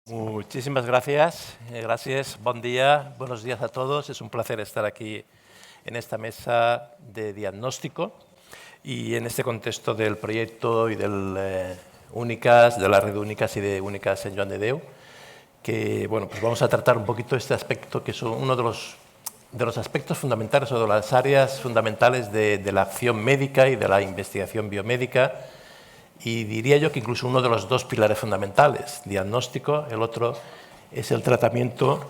Muchísimas gracias. Gracias, buen día, buenos días a todos. Es un placer estar aquí en esta mesa de diagnóstico y en este contexto del proyecto y del Únicas, de la red Únicas y de Únicas Sant Joan de Déu, que bueno, pues vamos a tratar un poquito este aspecto que es uno de los aspectos fundamentales o de las áreas fundamentales de la acción médica y de la investigación biomédica. Y diría yo que incluso uno de los dos pilares fundamentales, diagnóstico, el otro es el tratamiento,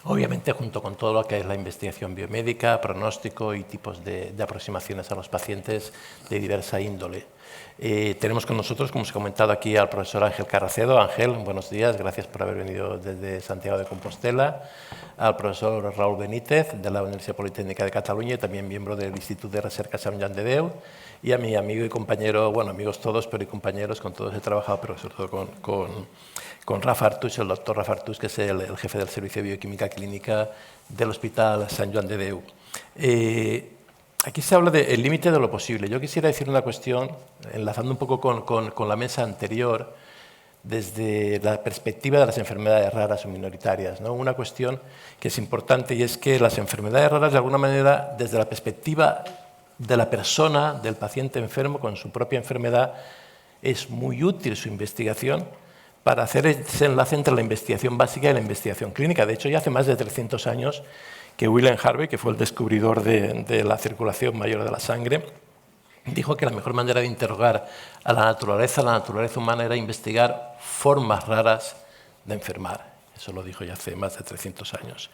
obviamente junto con todo lo que es la investigación biomédica, pronóstico y tipos de aproximaciones a los pacientes de diversa índole. Tenemos con nosotros, como os he comentado aquí, al profesor Ángel Carracedo. Ángel, buenos días, gracias por haber venido desde Santiago de Compostela. Al profesor Raúl Benítez, de la Universidad Politécnica de Cataluña y también miembro del Instituto de Recerca Sant Joan de Déu. Y a mi amigo y compañero, bueno, amigos todos, pero y compañeros, con todos he trabajado, pero sobre todo con Rafa Artús, el doctor Rafa Artús, que es el jefe del Servicio de Bioquímica Clínica del Hospital Sant Joan de Déu. Aquí se habla del límite de lo posible. Yo quisiera decir una cuestión, enlazando un poco con la mesa anterior, desde la perspectiva de las enfermedades raras o minoritarias, ¿no? Una cuestión que es importante y es que las enfermedades raras, de alguna manera, desde la perspectiva de la persona, del paciente enfermo con su propia enfermedad, es muy útil su investigación para hacer ese enlace entre la investigación básica y la investigación clínica. De hecho, ya hace más de 300 años que William Harvey, que fue el descubridor de la circulación mayor de la sangre, dijo que la mejor manera de interrogar a la naturaleza humana, era investigar formas raras de enfermar. Eso lo dijo ya hace más de 300 años.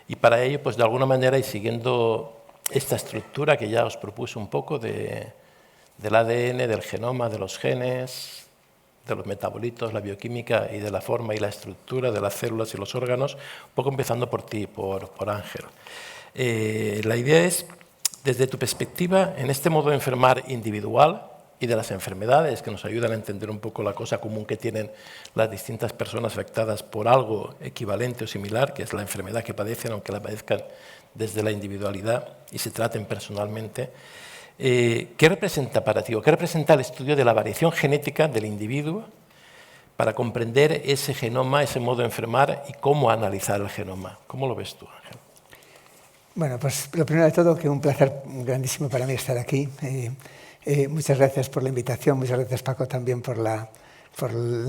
Y para ello, pues de alguna manera, y siguiendo esta estructura que ya os propuse un poco del ADN, del genoma, de los genes, de los metabolitos, la bioquímica y de la forma y la estructura de las células y los órganos, un poco empezando por ti, por Ángel. La idea es, desde tu perspectiva, en este modo de enfermar individual y de las enfermedades que nos ayudan a entender un poco la cosa común que tienen las distintas personas afectadas por algo equivalente o similar, que es la enfermedad que padecen, aunque la padezcan desde la individualidad y se traten personalmente, ¿qué representa para ti o qué representa el estudio de la variación genética del individuo para comprender ese genoma, ese modo de enfermar y cómo analizar el genoma? ¿Cómo lo ves tú, Ángel? Bueno, pues lo primero de todo, que un placer grandísimo para mí estar aquí. Muchas gracias por la invitación, muchas gracias, Paco, también por la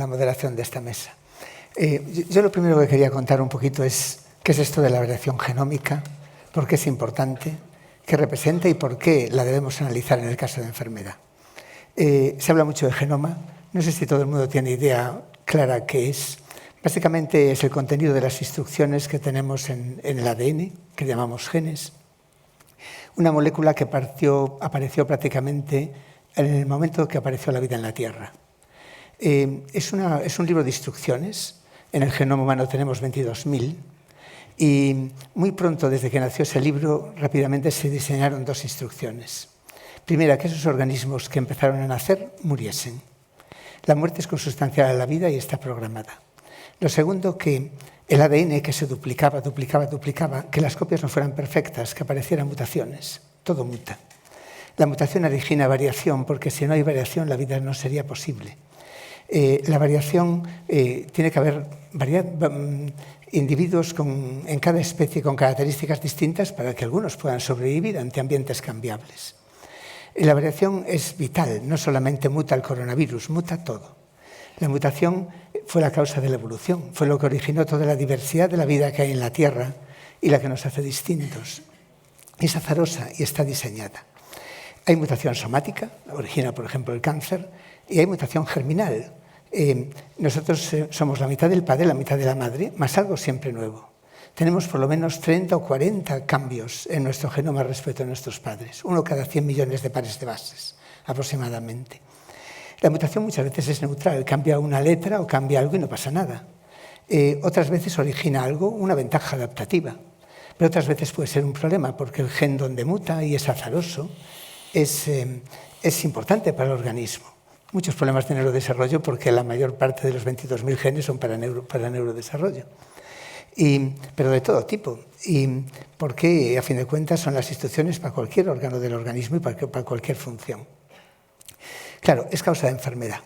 moderación de esta mesa. Yo lo primero que quería contar un poquito es qué es esto de la variación genómica, por qué es importante, qué representa y por qué la debemos analizar en el caso de enfermedad. Se habla mucho de genoma, no sé si todo el mundo tiene idea clara qué es. Básicamente es el contenido de las instrucciones que tenemos en el ADN, que llamamos genes. Una molécula que apareció prácticamente en el momento que apareció la vida en la Tierra. Es un libro de instrucciones. En el genoma humano tenemos 22.000. Y muy pronto, desde que nació ese libro, rápidamente se diseñaron dos instrucciones. Primera, que esos organismos que empezaron a nacer muriesen. La muerte es consustancial a la vida y está programada. Lo segundo, que el ADN que se duplicaba, que las copias no fueran perfectas, que aparecieran mutaciones. Todo muta. La mutación origina variación, porque si no hay variación, la vida no sería posible. La variación, tiene que haber individuos en cada especie con características distintas para que algunos puedan sobrevivir ante ambientes cambiables. La variación es vital, no solamente muta el coronavirus, muta todo. La mutación fue la causa de la evolución, fue lo que originó toda la diversidad de la vida que hay en la Tierra y la que nos hace distintos. Es azarosa y está diseñada. Hay mutación somática, origina, por ejemplo, el cáncer, y hay mutación germinal. Nosotros somos la mitad del padre, la mitad de la madre, más algo siempre nuevo. Tenemos por lo menos 30 o 40 cambios en nuestro genoma respecto a nuestros padres, uno cada 100 millones de pares de bases, aproximadamente. La mutación muchas veces es neutral, cambia una letra o cambia algo y no pasa nada. Otras veces origina algo, una ventaja adaptativa, pero otras veces puede ser un problema porque el gen donde muta y es azaroso es importante para el organismo. Muchos problemas de neurodesarrollo porque la mayor parte de los 22.000 genes son para neurodesarrollo. Pero de todo tipo. Y porque, a fin de cuentas, son las instrucciones para cualquier órgano del organismo y para cualquier función. Claro, es causa de enfermedad.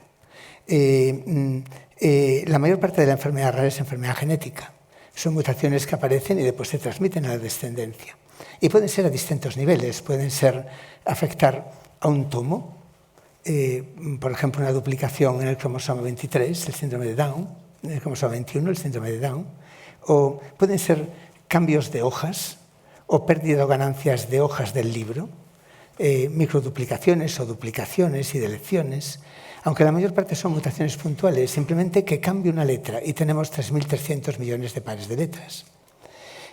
La mayor parte de la enfermedad rara es enfermedad genética. Son mutaciones que aparecen y después se transmiten a la descendencia. Y pueden ser a distintos niveles. Pueden afectar a un tomo, por ejemplo, una duplicación en el cromosoma 23, el síndrome de Down, en el cromosoma 21, el síndrome de Down, o pueden ser cambios de hojas o pérdida o ganancias de hojas del libro, microduplicaciones o duplicaciones y delecciones, aunque la mayor parte son mutaciones puntuales, simplemente que cambie una letra y tenemos 3.300 millones de pares de letras.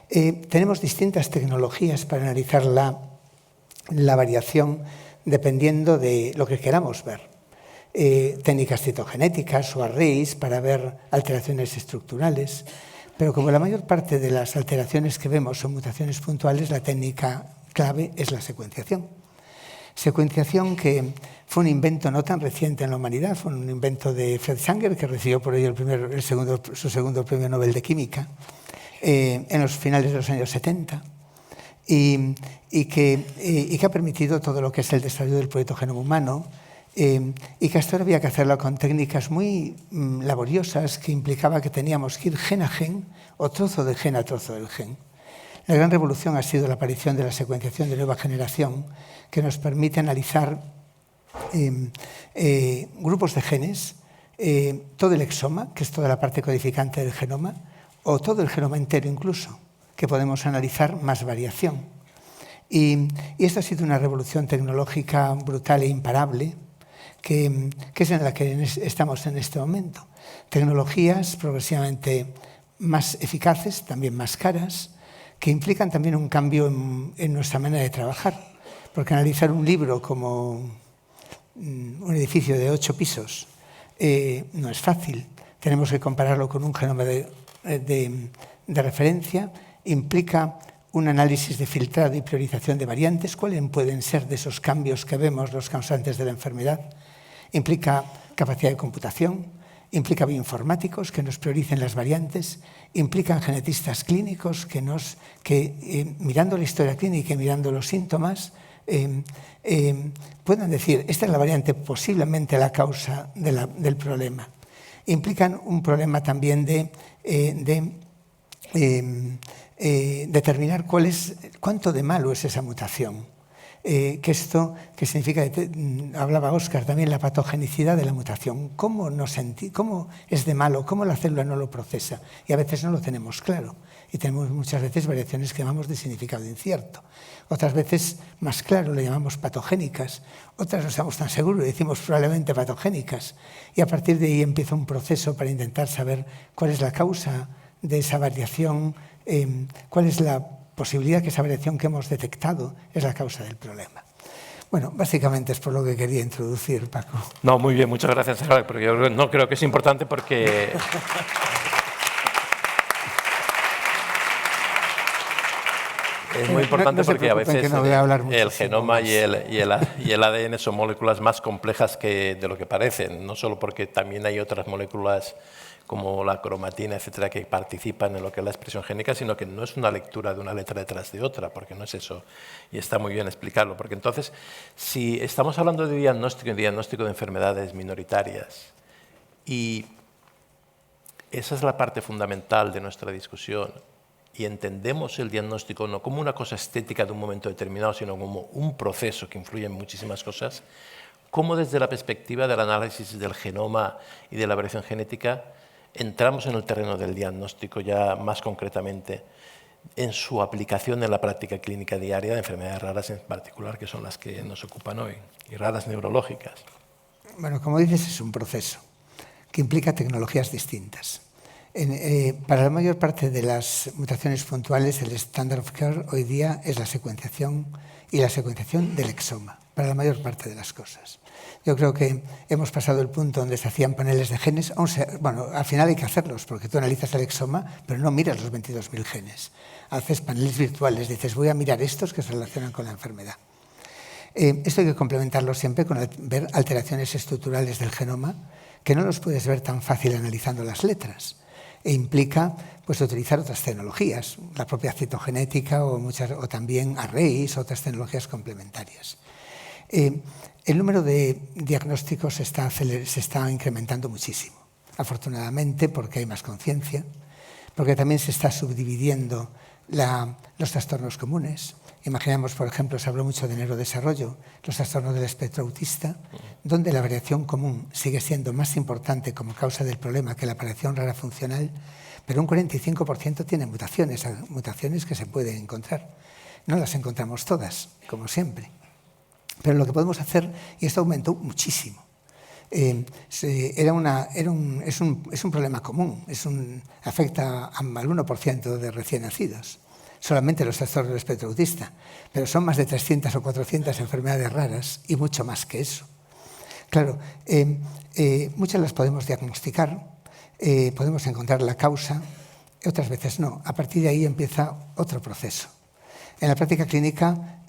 Tenemos distintas tecnologías para analizar la variación dependiendo de lo que queramos ver. Técnicas citogenéticas o arrays para ver alteraciones estructurales, pero como la mayor parte de las alteraciones que vemos son mutaciones puntuales, la técnica clave es la secuenciación. Secuenciación que fue un invento no tan reciente en la humanidad, fue un invento de Fred Sanger, que recibió por ello su segundo premio Nobel de Química en los finales de los años 70, y que ha permitido todo lo que es el desarrollo del proyecto Genoma Humano, y que hasta ahora había que hacerlo con técnicas muy laboriosas que implicaba que teníamos que ir gen a gen o trozo de gen a trozo del gen. La gran revolución ha sido la aparición de la secuenciación de nueva generación, que nos permite analizar grupos de genes, todo el exoma, que es toda la parte codificante del genoma, o todo el genoma entero incluso, que podemos analizar más variación. Y esto ha sido una revolución tecnológica brutal e imparable, que es en la que estamos en este momento. Tecnologías progresivamente más eficaces, también más caras, que implican también un cambio en nuestra manera de trabajar, porque analizar un libro como un edificio de 8 pisos no es fácil. Tenemos que compararlo con un genoma de referencia, implica un análisis de filtrado y priorización de variantes, cuáles pueden ser de esos cambios que vemos los causantes de la enfermedad, implica capacidad de computación, implica bioinformáticos que nos prioricen las variantes, implican genetistas clínicos que mirando la historia clínica y mirando los síntomas, puedan decir, esta es la variante posiblemente la causa del problema. Implican un problema también de determinar cuánto de malo es esa mutación. Que significa, hablaba Óscar también, la patogenicidad de la mutación. ¿Cómo es de malo? ¿Cómo la célula no lo procesa? Y a veces no lo tenemos claro. Y tenemos muchas veces variaciones que llamamos de significado incierto. Otras veces, más claro, le llamamos patogénicas. Otras no estamos tan seguros y decimos probablemente patogénicas. Y a partir de ahí empieza un proceso para intentar saber cuál es la causa de esa variación, cuál es la posibilidad que esa variación que hemos detectado es la causa del problema. Bueno, básicamente es por lo que quería introducir, Paco. No, muy bien, muchas gracias, Gerard, porque yo no creo que es importante porque... Es muy importante porque a veces el genoma y el ADN son moléculas más complejas de lo que parecen, no solo porque también hay otras moléculas como la cromatina, etcétera, que participan en lo que es la expresión génica, sino que no es una lectura de una letra detrás de otra, porque no es eso. Y está muy bien explicarlo, porque entonces, si estamos hablando de diagnóstico de enfermedades minoritarias, y esa es la parte fundamental de nuestra discusión, y entendemos el diagnóstico no como una cosa estética de un momento determinado, sino como un proceso que influye en muchísimas cosas, cómo desde la perspectiva del análisis del genoma y de la variación genética entramos en el terreno del diagnóstico ya más concretamente en su aplicación en la práctica clínica diaria de enfermedades raras en particular, que son las que nos ocupan hoy, y raras neurológicas. Bueno, como dices, es un proceso que implica tecnologías distintas. Para la mayor parte de las mutaciones puntuales, el estándar of care hoy día es la secuenciación y la secuenciación del exoma, para la mayor parte de las cosas. Yo creo que hemos pasado el punto donde se hacían paneles de genes. Bueno, al final hay que hacerlos, porque tú analizas el exoma, pero no miras los 22.000 genes. Haces paneles virtuales, dices, voy a mirar estos que se relacionan con la enfermedad. Esto hay que complementarlo siempre con ver alteraciones estructurales del genoma, que no los puedes ver tan fácil analizando las letras. E implica pues, utilizar otras tecnologías, la propia citogenética o también arrays, otras tecnologías complementarias. El número de diagnósticos se está incrementando muchísimo, afortunadamente, porque hay más conciencia, porque también se está subdividiendo los trastornos comunes. Imaginamos, por ejemplo, se habló mucho de neurodesarrollo, los trastornos del espectro autista, donde la variación común sigue siendo más importante como causa del problema que la variación rara funcional, pero un 45% tiene mutaciones que se pueden encontrar. No las encontramos todas, como siempre. Pero lo que podemos hacer, y esto aumentó muchísimo, es un problema común, afecta al 1% de recién nacidos, solamente los trastornos del espectro autista, pero son más de 300 o 400 enfermedades raras y mucho más que eso. Claro, muchas las podemos diagnosticar, podemos encontrar la causa, otras veces no. A partir de ahí empieza otro proceso. En la práctica clínica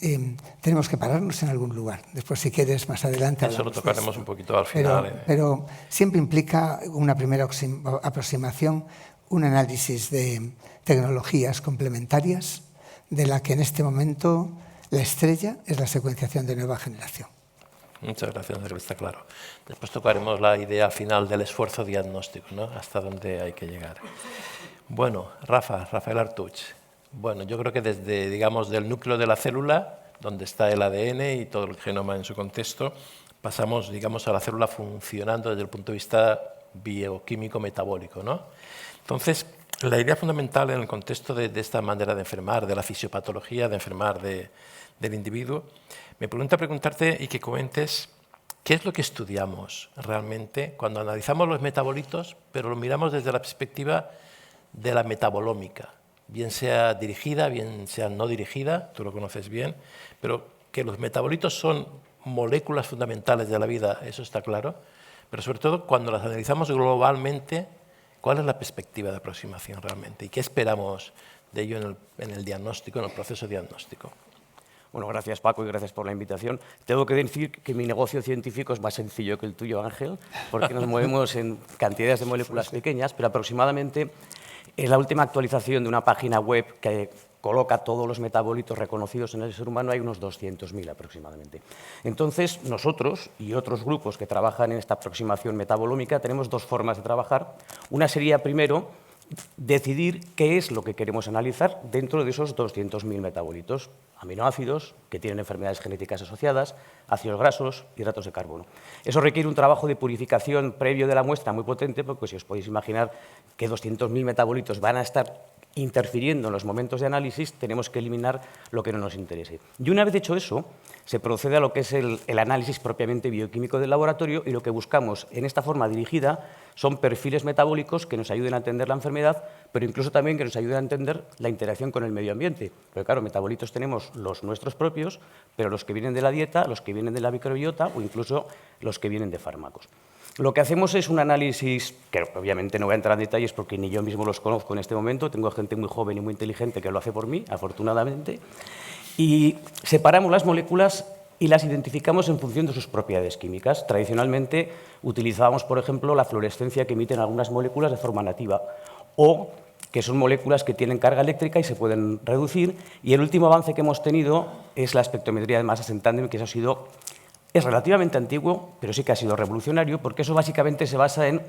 tenemos que pararnos en algún lugar. Después, si quieres, más adelante... Eso lo tocaremos un poquito al final. Pero siempre implica una primera aproximación, un análisis de tecnologías complementarias, de la que en este momento la estrella es la secuenciación de nueva generación. Muchas gracias, Andrés, está claro. Después tocaremos la idea final del esfuerzo diagnóstico, ¿no? Hasta dónde hay que llegar. Bueno, Rafael Artuch. Bueno, yo creo que desde, digamos, del núcleo de la célula, donde está el ADN y todo el genoma en su contexto, pasamos, digamos, a la célula funcionando desde el punto de vista bioquímico-metabólico, ¿no? Entonces, la idea fundamental en el contexto de esta manera de enfermar, de la fisiopatología de enfermar del individuo, me preguntarte y que comentes qué es lo que estudiamos realmente cuando analizamos los metabolitos, pero lo miramos desde la perspectiva de la metabolómica, bien sea dirigida, bien sea no dirigida, tú lo conoces bien, pero que los metabolitos son moléculas fundamentales de la vida, eso está claro, pero sobre todo cuando las analizamos globalmente, ¿cuál es la perspectiva de aproximación realmente? ¿Y qué esperamos de ello en el diagnóstico, en el proceso diagnóstico? Bueno, gracias Paco y gracias por la invitación. Tengo que decir que mi negocio científico es más sencillo que el tuyo, Ángel, porque nos movemos en cantidades de moléculas pequeñas, pero aproximadamente en la última actualización de una página web que coloca todos los metabolitos reconocidos en el ser humano hay unos 200.000 aproximadamente. Entonces, nosotros y otros grupos que trabajan en esta aproximación metabolómica tenemos dos formas de trabajar. Una sería, primero, decidir qué es lo que queremos analizar dentro de esos 200.000 metabolitos. Aminoácidos, que tienen enfermedades genéticas asociadas, ácidos grasos, hidratos de carbono. Eso requiere un trabajo de purificación previo de la muestra muy potente, porque si os podéis imaginar que 200.000 metabolitos van a estar interfiriendo en los momentos de análisis, tenemos que eliminar lo que no nos interese. Y una vez hecho eso, se procede a lo que es el análisis propiamente bioquímico del laboratorio, y lo que buscamos en esta forma dirigida son perfiles metabólicos que nos ayuden a entender la enfermedad, pero incluso también que nos ayuden a entender la interacción con el medio ambiente. Porque claro, metabolitos tenemos los nuestros propios, pero los que vienen de la dieta, los que vienen de la microbiota o incluso los que vienen de fármacos. Lo que hacemos es un análisis, que obviamente no voy a entrar en detalles porque ni yo mismo los conozco en este momento, tengo gente muy joven y muy inteligente que lo hace por mí, afortunadamente, y separamos las moléculas y las identificamos en función de sus propiedades químicas. Tradicionalmente utilizábamos, por ejemplo, la fluorescencia que emiten algunas moléculas de forma nativa, o que son moléculas que tienen carga eléctrica y se pueden reducir, y el último avance que hemos tenido es la espectrometría de masas en tándem, que eso es relativamente antiguo, pero sí que ha sido revolucionario, porque eso básicamente se basa en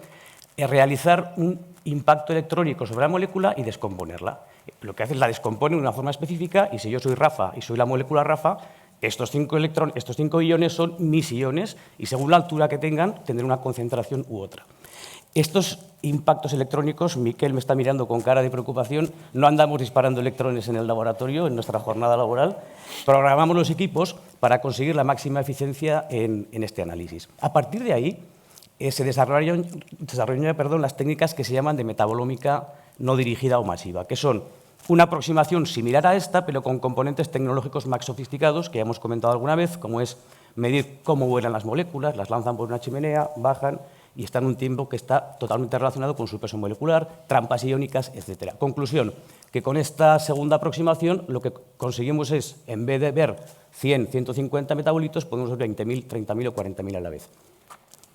realizar un impacto electrónico sobre la molécula y descomponerla. Lo que hace es la descompone de una forma específica, y si yo soy Rafa y soy la molécula Rafa, estos 5 iones son mis iones, y según la altura que tengan, tendrán una concentración u otra. Estos impactos electrónicos, Miquel me está mirando con cara de preocupación, no andamos disparando electrones en el laboratorio, en nuestra jornada laboral, programamos los equipos para conseguir la máxima eficiencia en este análisis. A partir de ahí se desarrollan las técnicas que se llaman de metabolómica no dirigida o masiva, que son una aproximación similar a esta, pero con componentes tecnológicos más sofisticados, que ya hemos comentado alguna vez, como es medir cómo vuelan las moléculas, las lanzan por una chimenea, bajan y están en un tiempo que está totalmente relacionado con su peso molecular, trampas iónicas, etc. Conclusión, que con esta segunda aproximación lo que conseguimos es, en vez de ver 100, 150 metabolitos, podemos ver 20.000, 30.000 o 40.000 a la vez.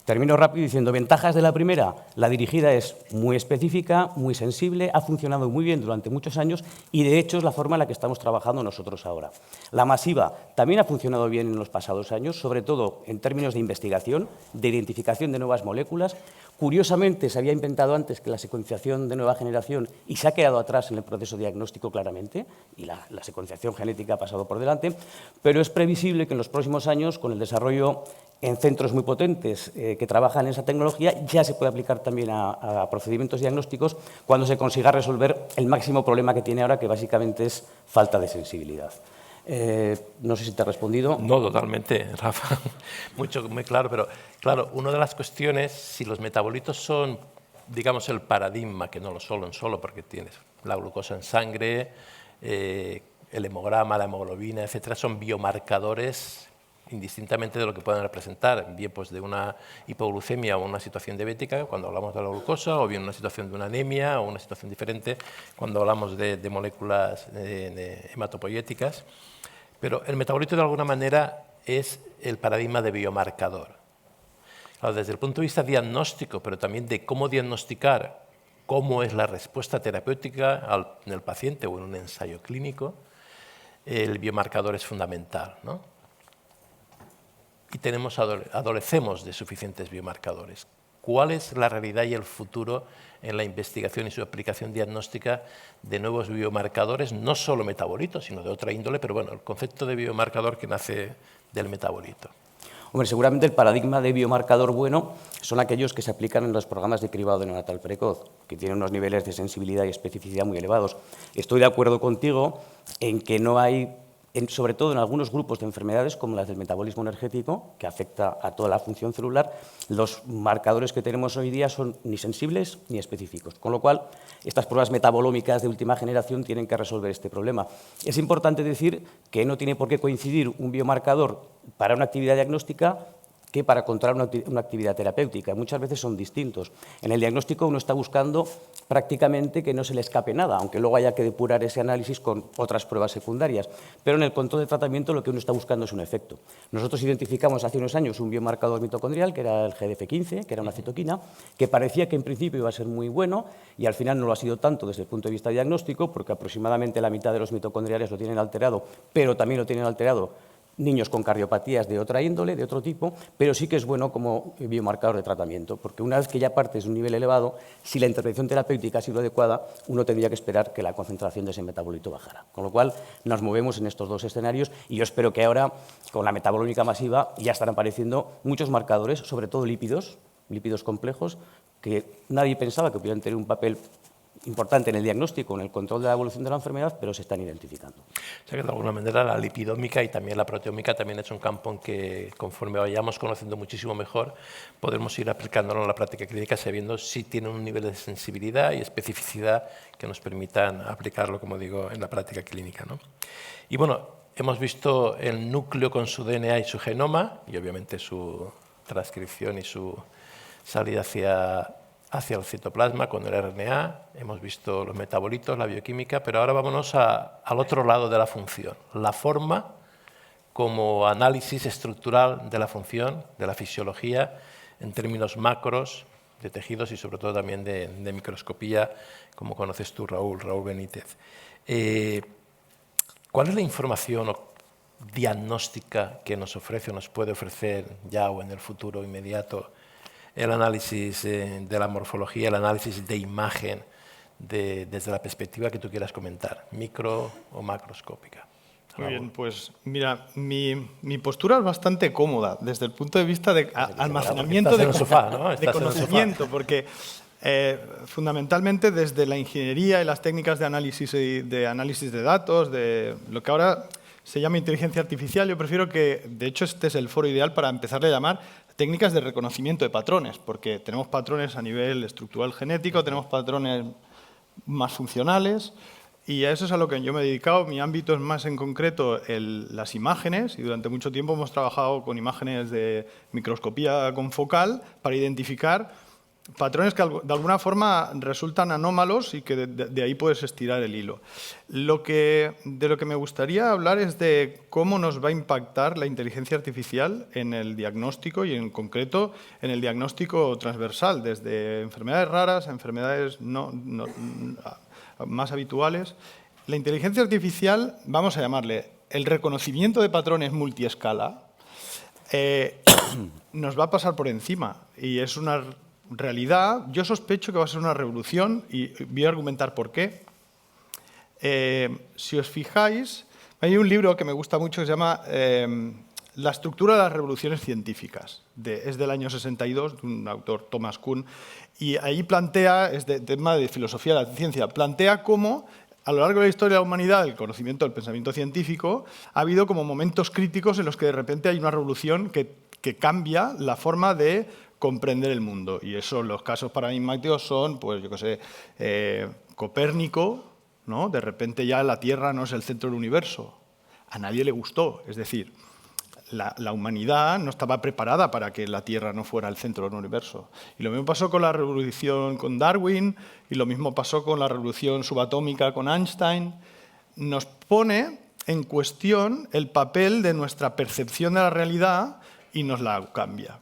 Termino rápido diciendo, ventajas de la primera, la dirigida es muy específica, muy sensible, ha funcionado muy bien durante muchos años y de hecho es la forma en la que estamos trabajando nosotros ahora. La masiva también ha funcionado bien en los pasados años, sobre todo en términos de investigación, de identificación de nuevas moléculas. Curiosamente, se había inventado antes que la secuenciación de nueva generación y se ha quedado atrás en el proceso diagnóstico claramente, y la secuenciación genética ha pasado por delante, pero es previsible que en los próximos años, con el desarrollo en centros muy potentes que trabajan en esa tecnología, ya se puede aplicar también a procedimientos diagnósticos cuando se consiga resolver el máximo problema que tiene ahora, que básicamente es falta de sensibilidad. No sé si te he respondido. No, totalmente, Rafa. Muy claro, pero claro, una de las cuestiones, si los metabolitos son, digamos, el paradigma, que no lo son solo porque tienes la glucosa en sangre, el hemograma, la hemoglobina, etcétera, son biomarcadores indistintamente de lo que puedan representar, bien pues de una hipoglucemia o una situación diabética, cuando hablamos de la glucosa, o bien una situación de una anemia o una situación diferente, cuando hablamos de moléculas de hematopoyéticas. Pero el metabolito, de alguna manera, es el paradigma de biomarcador. Claro, desde el punto de vista diagnóstico, pero también de cómo diagnosticar cómo es la respuesta terapéutica en el paciente o en un ensayo clínico, el biomarcador es fundamental, ¿no? Y adolecemos de suficientes biomarcadores. ¿Cuál es la realidad y el futuro en la investigación y su aplicación diagnóstica de nuevos biomarcadores, no solo metabolitos, sino de otra índole, pero bueno, el concepto de biomarcador que nace del metabolito? Hombre, seguramente el paradigma de biomarcador bueno son aquellos que se aplican en los programas de cribado de neonatal precoz, que tienen unos niveles de sensibilidad y especificidad muy elevados. Estoy de acuerdo contigo en que no hay, sobre todo en algunos grupos de enfermedades como las del metabolismo energético, que afecta a toda la función celular, los marcadores que tenemos hoy día son ni sensibles ni específicos, con lo cual estas pruebas metabolómicas de última generación tienen que resolver este problema. Es importante decir que no tiene por qué coincidir un biomarcador para una actividad diagnóstica que para controlar una actividad terapéutica. Muchas veces son distintos. En el diagnóstico uno está buscando prácticamente que no se le escape nada, aunque luego haya que depurar ese análisis con otras pruebas secundarias. Pero en el control de tratamiento lo que uno está buscando es un efecto. Nosotros identificamos hace unos años un biomarcador mitocondrial, que era el GDF15, que era una citoquina, que parecía que en principio iba a ser muy bueno y al final no lo ha sido tanto desde el punto de vista diagnóstico, porque aproximadamente la mitad de los mitocondriales lo tienen alterado, pero también lo tienen alterado niños con cardiopatías de otra índole, de otro tipo, pero sí que es bueno como biomarcador de tratamiento, porque una vez que ya partes de un nivel elevado, si la intervención terapéutica ha sido adecuada, uno tendría que esperar que la concentración de ese metabolito bajara. Con lo cual, nos movemos en estos dos escenarios y yo espero que ahora, con la metabolómica masiva, ya estarán apareciendo muchos marcadores, sobre todo lípidos complejos, que nadie pensaba que pudieran tener un papel importante en el diagnóstico, en el control de la evolución de la enfermedad, pero se están identificando. O sea que de alguna manera la lipidómica y también la proteómica también es un campo en que conforme vayamos conociendo muchísimo mejor, podremos ir aplicándolo en la práctica clínica sabiendo si tiene un nivel de sensibilidad y especificidad que nos permitan aplicarlo, como digo, en la práctica clínica, ¿no? Y bueno, hemos visto el núcleo con su DNA y su genoma y obviamente su transcripción y su salida hacia el citoplasma con el RNA, hemos visto los metabolitos, la bioquímica, pero ahora vámonos al otro lado de la función, la forma como análisis estructural de la función, de la fisiología, en términos macros, de tejidos y sobre todo también de microscopía, como conoces tú, Raúl Benítez. ¿Cuál es la información diagnóstica que nos ofrece o nos puede ofrecer ya o en el futuro inmediato el análisis de la morfología, el análisis de imagen desde la perspectiva que tú quieras comentar, micro o macroscópica? Muy bien, pues mira, mi postura es bastante cómoda desde el punto de vista de almacenamiento de conocimiento, porque fundamentalmente desde la ingeniería y las técnicas de análisis de datos, de lo que ahora se llama inteligencia artificial, yo prefiero que, de hecho, este es el foro ideal para empezarle a llamar técnicas de reconocimiento de patrones, porque tenemos patrones a nivel estructural genético, tenemos patrones más funcionales, y a eso es a lo que yo me he dedicado. Mi ámbito es más en concreto las imágenes, y durante mucho tiempo hemos trabajado con imágenes de microscopía confocal para identificar patrones que de alguna forma resultan anómalos y que de ahí puedes estirar el hilo. De lo que me gustaría hablar es de cómo nos va a impactar la inteligencia artificial en el diagnóstico y en concreto en el diagnóstico transversal, desde enfermedades raras a enfermedades más habituales. La inteligencia artificial, vamos a llamarle el reconocimiento de patrones multiescala, nos va a pasar por encima y es una realidad. Yo sospecho que va a ser una revolución y voy a argumentar por qué. Si os fijáis, hay un libro que me gusta mucho que se llama La estructura de las revoluciones científicas. Es del año 62, de un autor, Thomas Kuhn, y ahí plantea, es de tema de filosofía de la ciencia, plantea cómo a lo largo de la historia de la humanidad, el conocimiento del pensamiento científico, ha habido como momentos críticos en los que de repente hay una revolución que cambia la forma de comprender el mundo. Y eso, los casos paradigmáticos son, pues yo qué sé, Copérnico, ¿no? De repente ya la Tierra no es el centro del universo. A nadie le gustó. Es decir, la humanidad no estaba preparada para que la Tierra no fuera el centro del universo. Y lo mismo pasó con la revolución con Darwin, y lo mismo pasó con la revolución subatómica con Einstein. Nos pone en cuestión el papel de nuestra percepción de la realidad y nos la cambia.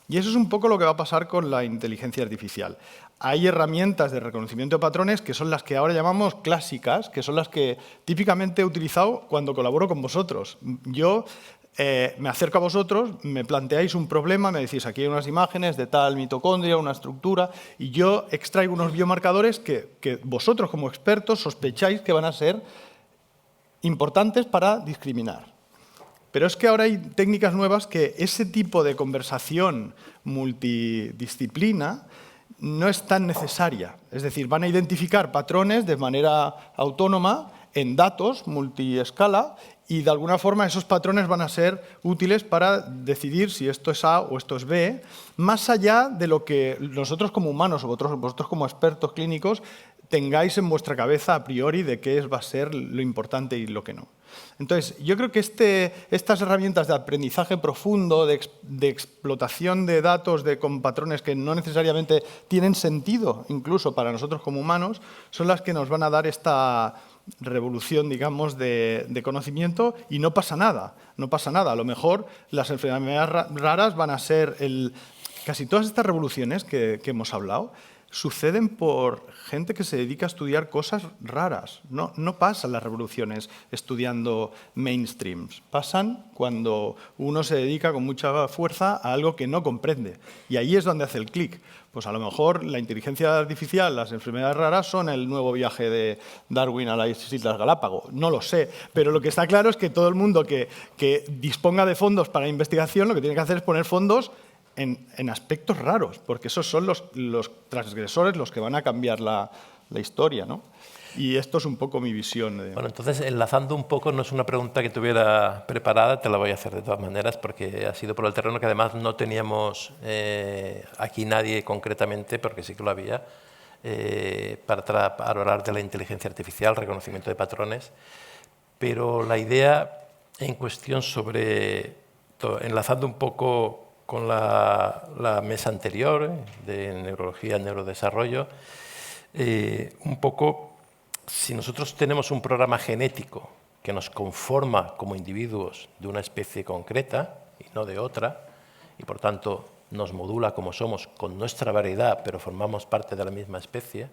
Y eso es un poco lo que va a pasar con la inteligencia artificial. Hay herramientas de reconocimiento de patrones que son las que ahora llamamos clásicas, que son las que típicamente he utilizado cuando colaboro con vosotros. Yo me acerco a vosotros, me planteáis un problema, me decís aquí hay unas imágenes de tal mitocondria, una estructura, y yo extraigo unos biomarcadores que vosotros como expertos sospecháis que van a ser importantes para discriminar. Pero es que ahora hay técnicas nuevas que ese tipo de conversación multidisciplina no es tan necesaria. Es decir, van a identificar patrones de manera autónoma en datos multiescala y de alguna forma esos patrones van a ser útiles para decidir si esto es A o esto es B, más allá de lo que nosotros como humanos o vosotros como expertos clínicos tengáis en vuestra cabeza a priori de qué va a ser lo importante y lo que no. Entonces, yo creo que estas herramientas de aprendizaje profundo, de explotación de datos con patrones que no necesariamente tienen sentido, incluso para nosotros como humanos, son las que nos van a dar esta revolución, digamos, de conocimiento y no pasa nada, no pasa nada. A lo mejor las enfermedades raras van a ser casi todas estas revoluciones que hemos hablado suceden por gente que se dedica a estudiar cosas raras. No pasan las revoluciones estudiando mainstreams. Pasan cuando uno se dedica con mucha fuerza a algo que no comprende. Y ahí es donde hace el clic. Pues a lo mejor la inteligencia artificial, las enfermedades raras son el nuevo viaje de Darwin a las Islas Galápagos. No lo sé, pero lo que está claro es que todo el mundo que disponga de fondos para investigación lo que tiene que hacer es poner fondos en aspectos raros, porque esos son los transgresores los que van a cambiar la historia, ¿no? Y esto es un poco mi visión. Bueno, entonces, enlazando un poco, no es una pregunta que tuviera preparada, te la voy a hacer de todas maneras, porque ha sido por el terreno que además no teníamos aquí nadie concretamente, porque sí que lo había, para hablar de la inteligencia artificial, reconocimiento de patrones, pero la idea en cuestión enlazando un poco con la mesa anterior de neurología, neurodesarrollo, un poco, si nosotros tenemos un programa genético que nos conforma como individuos de una especie concreta y no de otra, y por tanto nos modula como somos con nuestra variedad, pero formamos parte de la misma especie,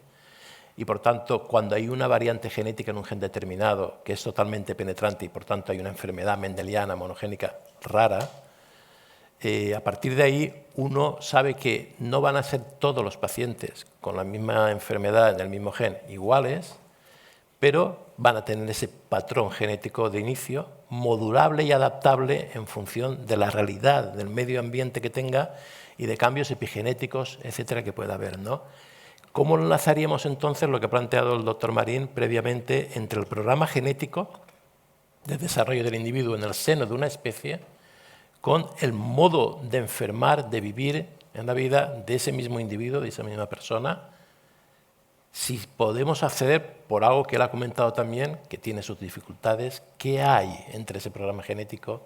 y por tanto cuando hay una variante genética en un gen determinado que es totalmente penetrante y por tanto hay una enfermedad mendeliana monogénica rara, a partir de ahí uno sabe que no van a ser todos los pacientes con la misma enfermedad en el mismo gen iguales, pero van a tener ese patrón genético de inicio modulable y adaptable en función de la realidad del medio ambiente que tenga y de cambios epigenéticos, etcétera, que pueda haber, ¿no? ¿Cómo enlazaríamos entonces lo que ha planteado el doctor Marín previamente entre el programa genético de desarrollo del individuo en el seno de una especie con el modo de enfermar, de vivir en la vida de ese mismo individuo, de esa misma persona, si podemos acceder por algo que él ha comentado también, que tiene sus dificultades, qué hay entre ese programa genético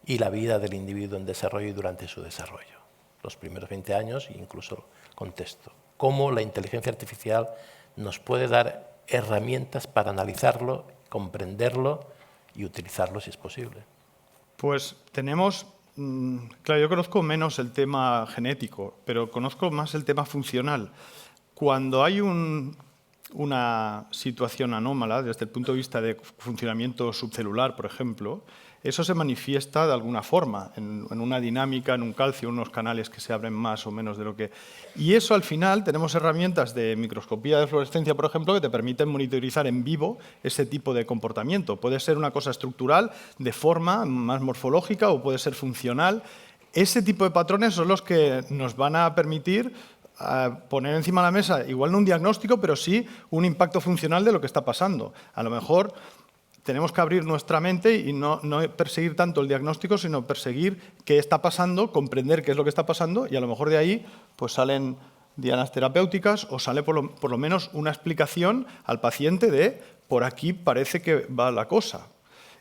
y la vida del individuo en desarrollo y durante su desarrollo? los primeros 20 años e incluso contexto. Cómo la inteligencia artificial nos puede dar herramientas para analizarlo, comprenderlo y utilizarlo si es posible. Pues tenemos, claro, yo conozco menos el tema genético, pero conozco más el tema funcional. Cuando hay una situación anómala desde el punto de vista de funcionamiento subcelular, por ejemplo, eso se manifiesta de alguna forma, en una dinámica, en un calcio, unos canales que se abren más o menos de lo que... Y eso al final tenemos herramientas de microscopía de fluorescencia, por ejemplo, que te permiten monitorizar en vivo ese tipo de comportamiento. Puede ser una cosa estructural, de forma más morfológica, o puede ser funcional. Ese tipo de patrones son los que nos van a permitir poner encima de la mesa, igual no un diagnóstico, pero sí un impacto funcional de lo que está pasando. A lo mejor tenemos que abrir nuestra mente y no perseguir tanto el diagnóstico, sino perseguir qué está pasando, comprender qué es lo que está pasando, y a lo mejor de ahí pues salen dianas terapéuticas o sale por lo menos una explicación al paciente de por aquí parece que va la cosa.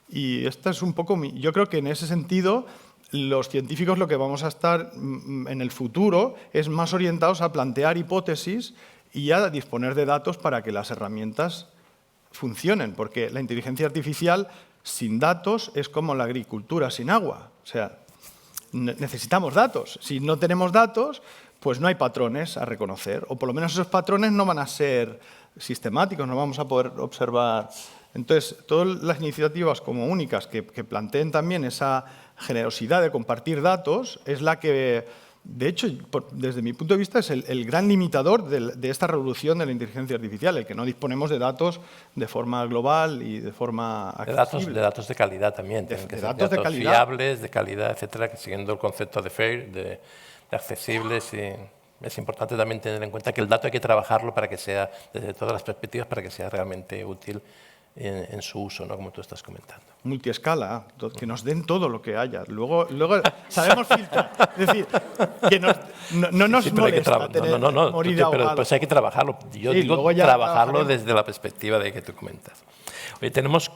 Y esta es un poco yo creo que en ese sentido los científicos lo que vamos a estar en el futuro es más orientados a plantear hipótesis y a disponer de datos para que las herramientas funcionen, porque la inteligencia artificial sin datos es como la agricultura sin agua. O sea, necesitamos datos. Si no tenemos datos, pues no hay patrones a reconocer, o por lo menos esos patrones no van a ser sistemáticos, no vamos a poder observar. Entonces, todas las iniciativas como únicas que planteen también esa generosidad de compartir datos es la que, de hecho, desde mi punto de vista, es el gran limitador de esta revolución de la inteligencia artificial, el que no disponemos de datos de forma global y de forma accesible. De datos de calidad también, tienen que ser datos de calidad, fiables, de calidad, etcétera, que siguiendo el concepto de FAIR, de accesibles. Y es importante también tener en cuenta que el dato hay que trabajarlo para que sea, desde todas las perspectivas, para que sea realmente útil en su uso, ¿no? Como tú estás comentando. Multiescala, que nos den todo lo que haya. Luego sabemos filtrar. Es decir, que no nos molesta tener morir ahogado. Pero hay que trabajarlo. Yo digo trabajarlo desde la perspectiva de que tú comentas. Oye, tenemos,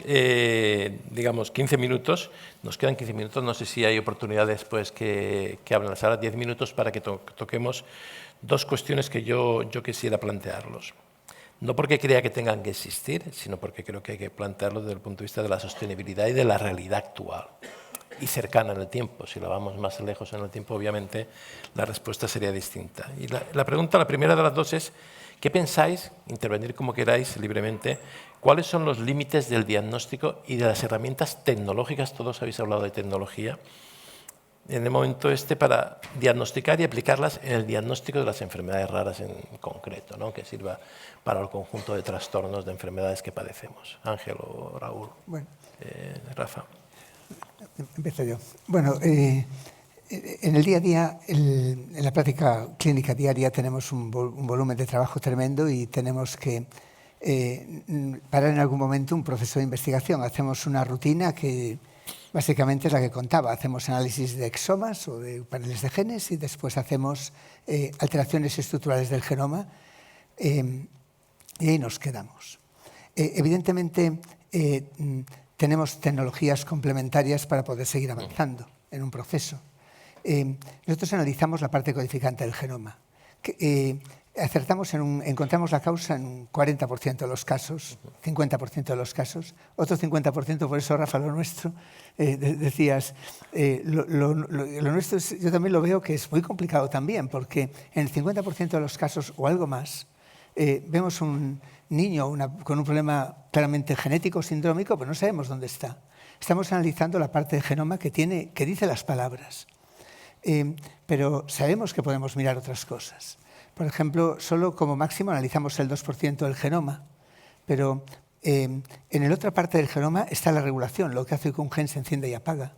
digamos, 15 minutos. Nos quedan 15 minutos. No sé si hay oportunidad después que hablen las salas. 10 minutos para que toquemos dos cuestiones que yo quisiera plantearlos. No porque crea que tengan que existir, sino porque creo que hay que plantearlo desde el punto de vista de la sostenibilidad y de la realidad actual y cercana en el tiempo. Si la vamos más lejos en el tiempo, obviamente, la respuesta sería distinta. Y la pregunta, la primera de las dos es, ¿qué pensáis, intervenir como queráis libremente, cuáles son los límites del diagnóstico y de las herramientas tecnológicas, todos habéis hablado de tecnología, en el momento para diagnosticar y aplicarlas en el diagnóstico de las enfermedades raras en concreto, ¿no? Que sirva para el conjunto de trastornos de enfermedades que padecemos? Ángel o Raúl. Bueno, Rafa. Empiezo yo. Bueno, en el día a día, en la práctica clínica diaria, tenemos un volumen de trabajo tremendo y tenemos que parar en algún momento un proceso de investigación. Hacemos una rutina que básicamente es la que contaba. Hacemos análisis de exomas o de paneles de genes y después hacemos alteraciones estructurales del genoma y ahí nos quedamos. Evidentemente, tenemos tecnologías complementarias para poder seguir avanzando en un proceso. Nosotros analizamos la parte codificante del genoma. Encontramos la causa en un 40% de los casos, 50% de los casos, otro 50%, por eso, Rafa, lo nuestro, decías, lo nuestro yo también lo veo que es muy complicado también, porque en el 50% de los casos o algo más, vemos un niño con un problema claramente genético, sindrómico, pero no sabemos dónde está. Estamos analizando la parte del genoma que dice las palabras, pero sabemos que podemos mirar otras cosas. Por ejemplo, solo como máximo analizamos el 2% del genoma, pero en la otra parte del genoma está la regulación, lo que hace que un gen se encienda y apaga.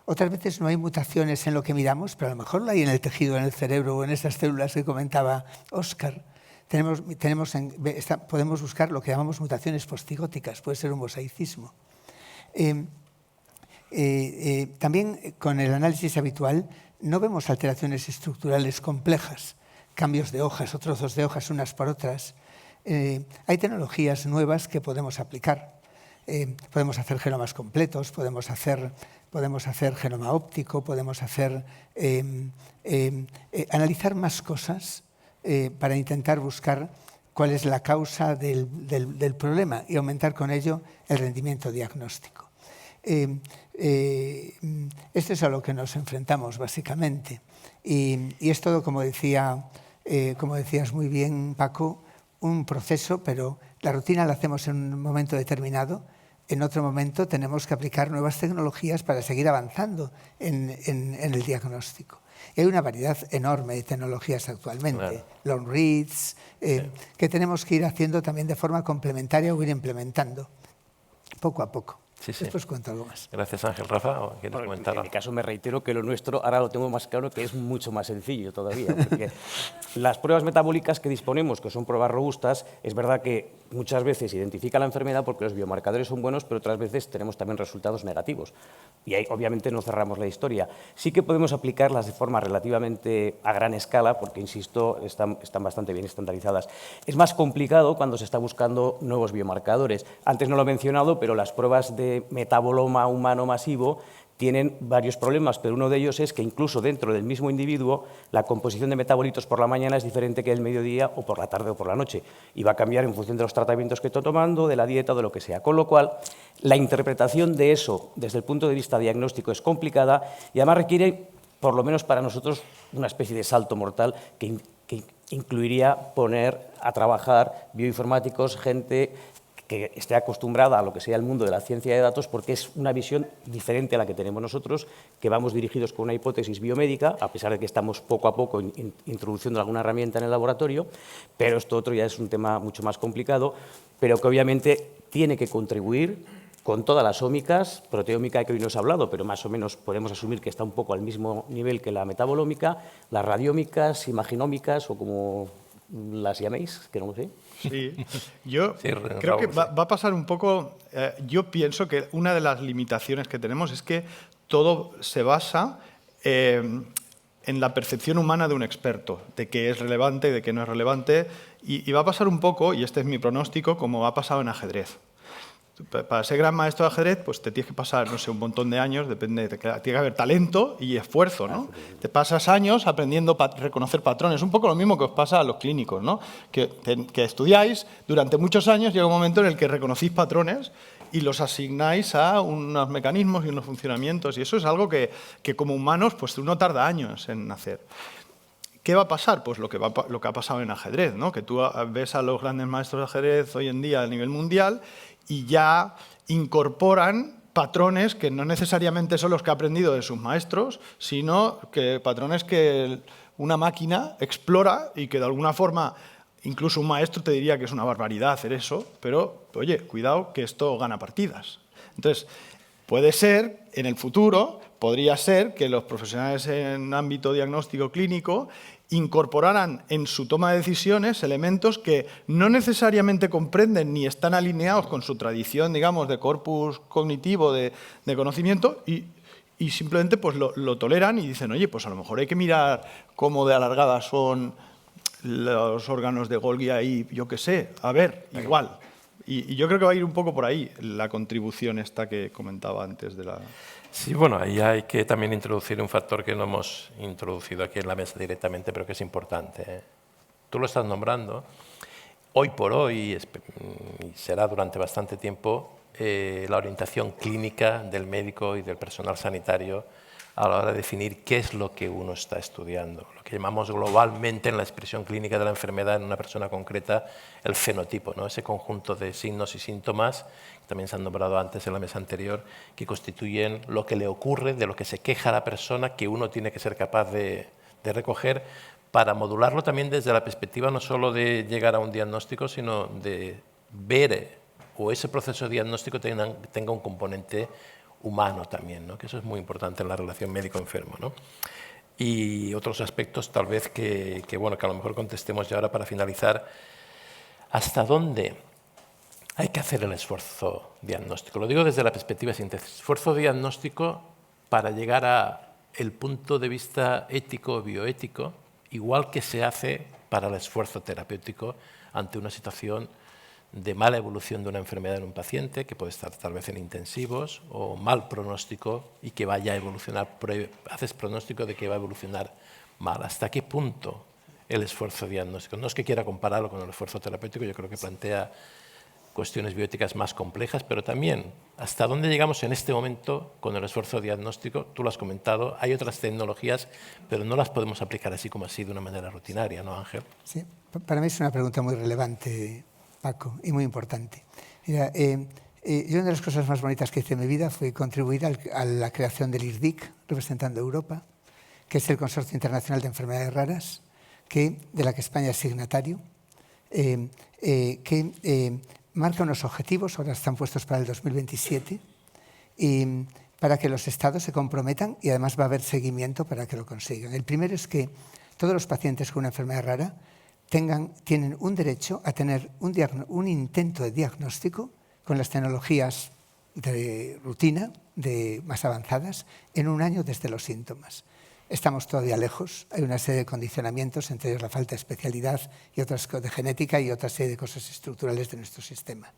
Otras veces no hay mutaciones en lo que miramos, pero a lo mejor lo hay en el tejido, en el cerebro o en esas células que comentaba Óscar. Podemos buscar lo que llamamos mutaciones postigóticas, puede ser un mosaicismo. También con el análisis habitual no vemos alteraciones estructurales complejas, cambios de hojas o trozos de hojas unas por otras. Hay tecnologías nuevas que podemos aplicar. podemos hacer genomas completos, podemos hacer genoma óptico, podemos analizar más cosas para intentar buscar cuál es la causa del problema y aumentar con ello el rendimiento diagnóstico. Esto es a lo que nos enfrentamos básicamente. Y es todo, como decías muy bien, Paco, un proceso, pero la rutina la hacemos en un momento determinado. En otro momento tenemos que aplicar nuevas tecnologías para seguir avanzando en el diagnóstico. Hay una variedad enorme de tecnologías actualmente, claro. Long reads, que tenemos que ir haciendo también de forma complementaria o ir implementando poco a poco. Sí, sí. Después cuento algo más. Gracias, Ángel. Rafa, ¿quieres comentar? En mi caso me reitero que lo nuestro, ahora lo tengo más claro, que es mucho más sencillo todavía. Porque las pruebas metabólicas que disponemos, que son pruebas robustas, es verdad que muchas veces identifica la enfermedad porque los biomarcadores son buenos, pero otras veces tenemos también resultados negativos. Y ahí obviamente no cerramos la historia. Sí que podemos aplicarlas de forma relativamente a gran escala, porque, insisto, están bastante bien estandarizadas. Es más complicado cuando se está buscando nuevos biomarcadores. Antes no lo he mencionado, pero las pruebas de metaboloma humano masivo tienen varios problemas, pero uno de ellos es que incluso dentro del mismo individuo la composición de metabolitos por la mañana es diferente que el mediodía o por la tarde o por la noche y va a cambiar en función de los tratamientos que estoy tomando, de la dieta o de lo que sea. Con lo cual, la interpretación de eso desde el punto de vista diagnóstico es complicada y además requiere, por lo menos para nosotros, una especie de salto mortal que incluiría poner a trabajar bioinformáticos, gente que esté acostumbrada a lo que sea el mundo de la ciencia de datos, porque es una visión diferente a la que tenemos nosotros, que vamos dirigidos con una hipótesis biomédica, a pesar de que estamos poco a poco introduciendo alguna herramienta en el laboratorio, pero esto otro ya es un tema mucho más complicado, pero que obviamente tiene que contribuir con todas las ómicas, proteómica que hoy nos ha hablado, pero más o menos podemos asumir que está un poco al mismo nivel que la metabolómica, las radiómicas, imaginómicas o como las llaméis, que no lo sé. Sí, yo creo que va a pasar un poco, yo pienso que una de las limitaciones que tenemos es que todo se basa en la percepción humana de un experto, de qué es relevante y de qué no es relevante, y va a pasar un poco, y este es mi pronóstico, como ha pasado en ajedrez. Para ser gran maestro de ajedrez, pues te tienes que pasar, no sé, un montón de años, tiene que haber talento y esfuerzo, ¿no? Te pasas años aprendiendo a reconocer patrones, un poco lo mismo que os pasa a los clínicos, ¿no? Que estudiáis durante muchos años, llega un momento en el que reconocéis patrones y los asignáis a unos mecanismos y unos funcionamientos, y eso es algo que como humanos pues uno tarda años en hacer. ¿Qué va a pasar? Pues lo que ha pasado en ajedrez, ¿no? Que tú ves a los grandes maestros de ajedrez hoy en día a nivel mundial y ya incorporan patrones que no necesariamente son los que ha aprendido de sus maestros, sino que patrones que una máquina explora y que de alguna forma, incluso un maestro te diría que es una barbaridad hacer eso, pero oye, cuidado que esto gana partidas. Entonces, puede ser, en el futuro, podría ser que los profesionales en ámbito diagnóstico clínico incorporaran en su toma de decisiones elementos que no necesariamente comprenden ni están alineados con su tradición, digamos, de corpus cognitivo, de conocimiento, y simplemente pues, lo toleran y dicen, oye, pues a lo mejor hay que mirar cómo de alargadas son los órganos de Golgi ahí, yo qué sé, a ver, igual. Y yo creo que va a ir un poco por ahí la contribución esta que comentaba antes de la... Sí, bueno, ahí hay que también introducir un factor que no hemos introducido aquí en la mesa directamente, pero que es importante, ¿eh? Tú lo estás nombrando. Hoy por hoy, y será durante bastante tiempo, la orientación clínica del médico y del personal sanitario a la hora de definir qué es lo que uno está estudiando, lo que llamamos globalmente en la expresión clínica de la enfermedad en una persona concreta, el fenotipo, ¿no? Ese conjunto de signos y síntomas, que también se han nombrado antes en la mesa anterior, que constituyen lo que le ocurre, de lo que se queja a la persona, que uno tiene que ser capaz de recoger para modularlo también desde la perspectiva no solo de llegar a un diagnóstico, sino de ver o ese proceso diagnóstico tenga un componente humano también, ¿no? Que eso es muy importante en la relación médico-enfermo, ¿no? Y otros aspectos tal vez que a lo mejor contestemos ya ahora para finalizar. ¿Hasta dónde hay que hacer el esfuerzo diagnóstico? Lo digo desde la perspectiva siguiente. Esfuerzo diagnóstico para llegar al punto de vista ético o bioético, igual que se hace para el esfuerzo terapéutico ante una situación de mala evolución de una enfermedad en un paciente, que puede estar tal vez en intensivos, o mal pronóstico y que vaya a evolucionar, haces pronóstico de que va a evolucionar mal. ¿Hasta qué punto el esfuerzo diagnóstico? No es que quiera compararlo con el esfuerzo terapéutico, yo creo que plantea cuestiones bioéticas más complejas, pero también hasta dónde llegamos en este momento con el esfuerzo diagnóstico. Tú lo has comentado, hay otras tecnologías, pero no las podemos aplicar así como así de una manera rutinaria, ¿no, Ángel? Sí, para mí es una pregunta muy relevante, Paco, y muy importante. Mira, yo una de las cosas más bonitas que hice en mi vida fue contribuir a la creación del IRDIC, representando a Europa, que es el Consorcio Internacional de Enfermedades Raras, de la que España es signatario, que marca unos objetivos, ahora están puestos para el 2027, y para que los estados se comprometan, y además va a haber seguimiento para que lo consigan. El primero es que todos los pacientes con una enfermedad rara tienen un derecho a tener un intento de diagnóstico con las tecnologías de rutina, más avanzadas, en un año desde los síntomas. Estamos todavía lejos, hay una serie de condicionamientos, entre ellos la falta de especialidad y otras de genética y otra serie de cosas estructurales de nuestro sistema.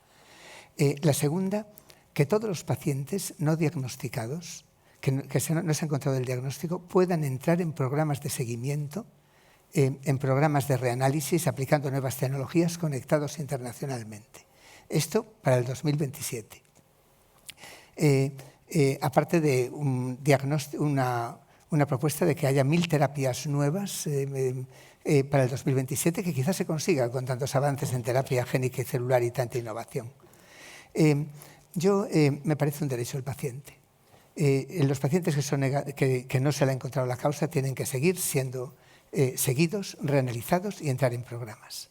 La segunda, que todos los pacientes no diagnosticados, que no se ha encontrado el diagnóstico, puedan entrar en programas de seguimiento, en programas de reanálisis, aplicando nuevas tecnologías conectados internacionalmente. Esto para el 2027. Aparte de una propuesta de que haya 1000 terapias nuevas para el 2027, que quizás se consiga con tantos avances en terapia génica y celular y tanta innovación. Me parece un derecho del paciente. Los pacientes que no se le ha encontrado la causa tienen que seguir siendo seguidos, reanalizados y entrar en programas.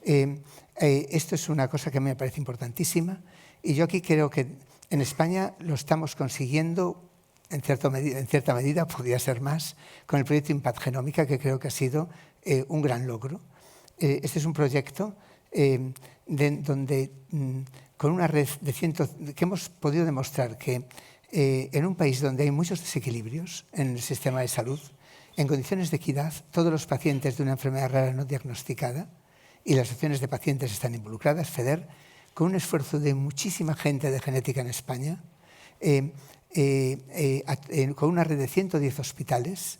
Esto es una cosa que a mí me parece importantísima, y yo aquí creo que en España lo estamos consiguiendo. En cierta medida, podría ser más, con el proyecto Impact Genómica, que creo que ha sido un gran logro. Este es un proyecto donde, con una red que hemos podido demostrar que en un país donde hay muchos desequilibrios en el sistema de salud, en condiciones de equidad, todos los pacientes de una enfermedad rara no diagnosticada y las asociaciones de pacientes están involucradas, FEDER, con un esfuerzo de muchísima gente de genética en España, con una red de 110 hospitales,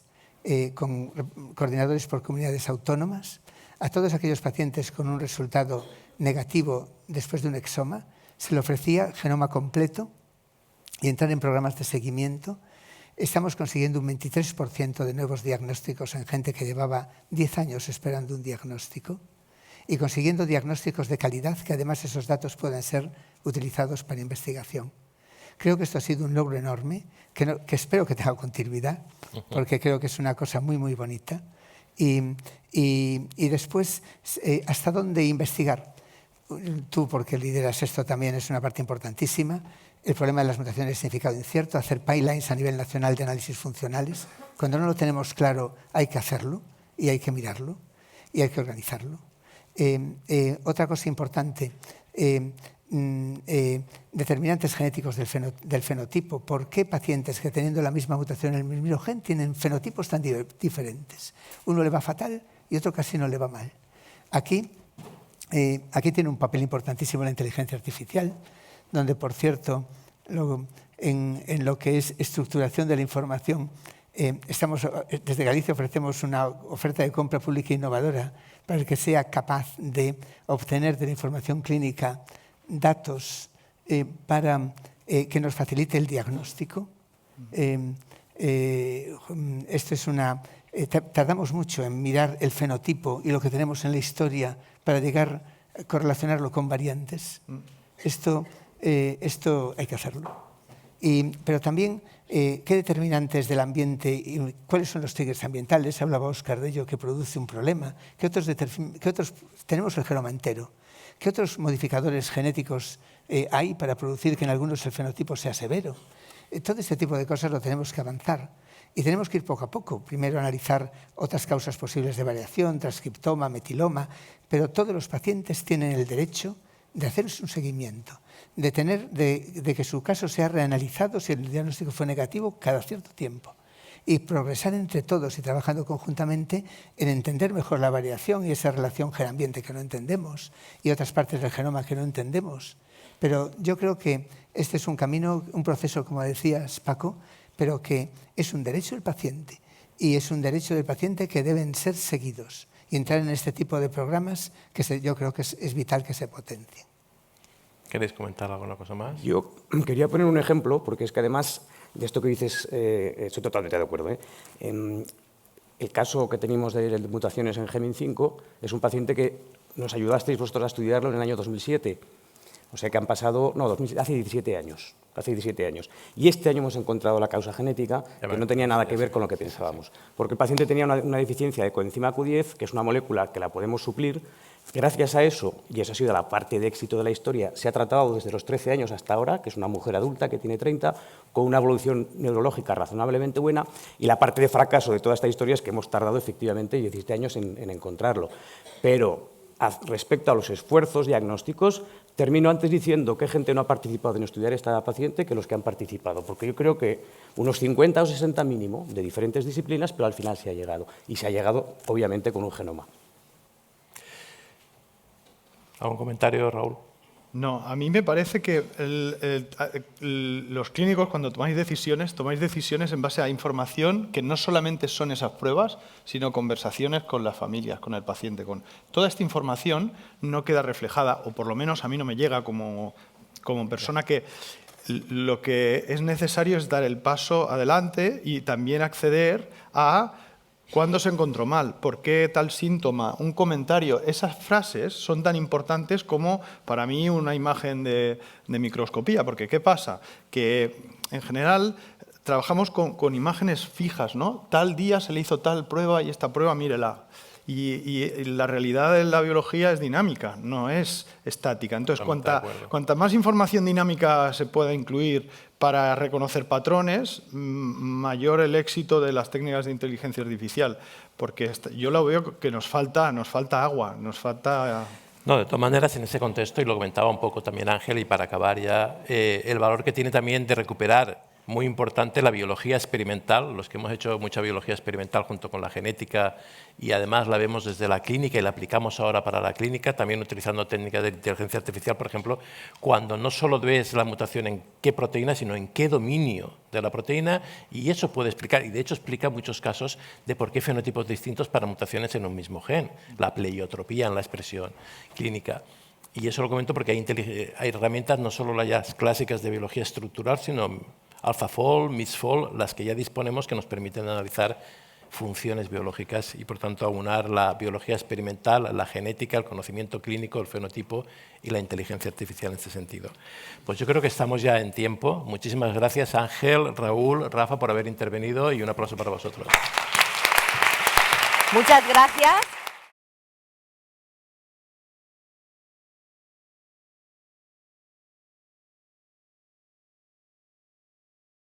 con coordinadores por comunidades autónomas, a todos aquellos pacientes con un resultado negativo después de un exoma, se le ofrecía genoma completo y entrar en programas de seguimiento. Estamos consiguiendo un 23% de nuevos diagnósticos en gente que llevaba 10 años esperando un diagnóstico, y consiguiendo diagnósticos de calidad, que además esos datos pueden ser utilizados para investigación. Creo que esto ha sido un logro enorme, que espero que tenga continuidad, porque creo que es una cosa muy, muy bonita. Y después, ¿hasta dónde investigar? Tú, porque lideras esto, también es una parte importantísima. El problema de las mutaciones de significado incierto, hacer pipelines a nivel nacional de análisis funcionales. Cuando no lo tenemos claro, hay que hacerlo, y hay que mirarlo, y hay que organizarlo. Otra cosa importante, determinantes genéticos del fenotipo. ¿Por qué pacientes que teniendo la misma mutación en el mismo gen tienen fenotipos tan diferentes? Uno le va fatal y otro casi no le va mal. Aquí tiene un papel importantísimo la inteligencia artificial, donde, por cierto, en lo que es estructuración de la información, desde Galicia ofrecemos una oferta de compra pública innovadora para el que sea capaz de obtener de la información clínica datos para que nos facilite el diagnóstico. Tardamos mucho en mirar el fenotipo y lo que tenemos en la historia para llegar a correlacionarlo con variantes. Esto hay que hacerlo. Pero también, ¿qué determinantes del ambiente y cuáles son los triggers ambientales? Hablaba Óscar de ello, que produce un problema. ¿Qué otros tenemos el genoma entero? ¿Qué otros modificadores genéticos hay para producir que en algunos el fenotipo sea severo? Todo este tipo de cosas lo tenemos que avanzar. Y tenemos que ir poco a poco. Primero analizar otras causas posibles de variación, transcriptoma, metiloma, pero todos los pacientes tienen el derecho de hacerse un seguimiento, de que su caso sea reanalizado si el diagnóstico fue negativo cada cierto tiempo. y progresar entre todos y trabajando conjuntamente en entender mejor la variación y esa relación gen-ambiente que no entendemos y otras partes del genoma que no entendemos. Pero yo creo que este es un camino, un proceso, como decías, Paco, pero que es un derecho del paciente y es un derecho del paciente que deben ser seguidos y entrar en este tipo de programas que yo creo que es vital que se potencien. ¿Queréis comentar alguna cosa más? Yo quería poner un ejemplo, porque es que además de esto que dices, estoy totalmente de acuerdo. El caso que tenemos de mutaciones en Gemin5 es un paciente que nos ayudasteis vosotros a estudiarlo en el año 2007. O sea que han pasado, hace 17 años. Hace 17 años. Y este año hemos encontrado la causa genética que no tenía nada que ver con lo que pensábamos. Porque el paciente tenía una deficiencia de coenzima Q10, que es una molécula que la podemos suplir. Gracias a eso, y esa ha sido la parte de éxito de la historia, se ha tratado desde los 13 años hasta ahora, que es una mujer adulta que tiene 30, con una evolución neurológica razonablemente buena, y la parte de fracaso de toda esta historia es que hemos tardado efectivamente 17 años en encontrarlo. Pero respecto a los esfuerzos diagnósticos, termino antes diciendo que gente no ha participado en estudiar esta paciente que los que han participado, porque yo creo que unos 50 o 60 mínimo de diferentes disciplinas, pero al final se ha llegado, y se ha llegado obviamente con un genoma. ¿Algún comentario, Raúl? No, a mí me parece que los clínicos, cuando tomáis decisiones en base a información que no solamente son esas pruebas, sino conversaciones con las familias, con el paciente. Toda esta información no queda reflejada, o por lo menos a mí no me llega como persona que lo que es necesario es dar el paso adelante y también acceder a ¿cuándo se encontró mal? ¿Por qué tal síntoma? Un comentario. Esas frases son tan importantes como, para mí, una imagen de microscopía. Porque, ¿qué pasa? Que, en general, trabajamos con imágenes fijas, ¿no? Tal día se le hizo tal prueba y esta prueba, mírela. Y la realidad de la biología es dinámica, no es estática. Entonces, cuanta más información dinámica se pueda incluir para reconocer patrones, mayor el éxito de las técnicas de inteligencia artificial. Porque yo lo veo que nos falta agua, nos falta... No, de todas maneras, en ese contexto, y lo comentaba un poco también Ángel, y para acabar ya, el valor que tiene también de recuperar, muy importante, la biología experimental, los que hemos hecho mucha biología experimental junto con la genética y además la vemos desde la clínica y la aplicamos ahora para la clínica, también utilizando técnicas de inteligencia artificial, por ejemplo, cuando no solo ves la mutación en qué proteína, sino en qué dominio de la proteína, y eso puede explicar, y de hecho explica muchos casos de por qué fenotipos distintos para mutaciones en un mismo gen, la pleiotropía en la expresión clínica. Y eso lo comento porque hay herramientas, no solo las clásicas de biología estructural, sino AlphaFold, MISFold, las que ya disponemos que nos permiten analizar funciones biológicas y, por tanto, aunar la biología experimental, la genética, el conocimiento clínico, el fenotipo y la inteligencia artificial en ese sentido. Pues yo creo que estamos ya en tiempo. Muchísimas gracias, Ángel, Raúl, Rafa, por haber intervenido y un aplauso para vosotros. Muchas gracias.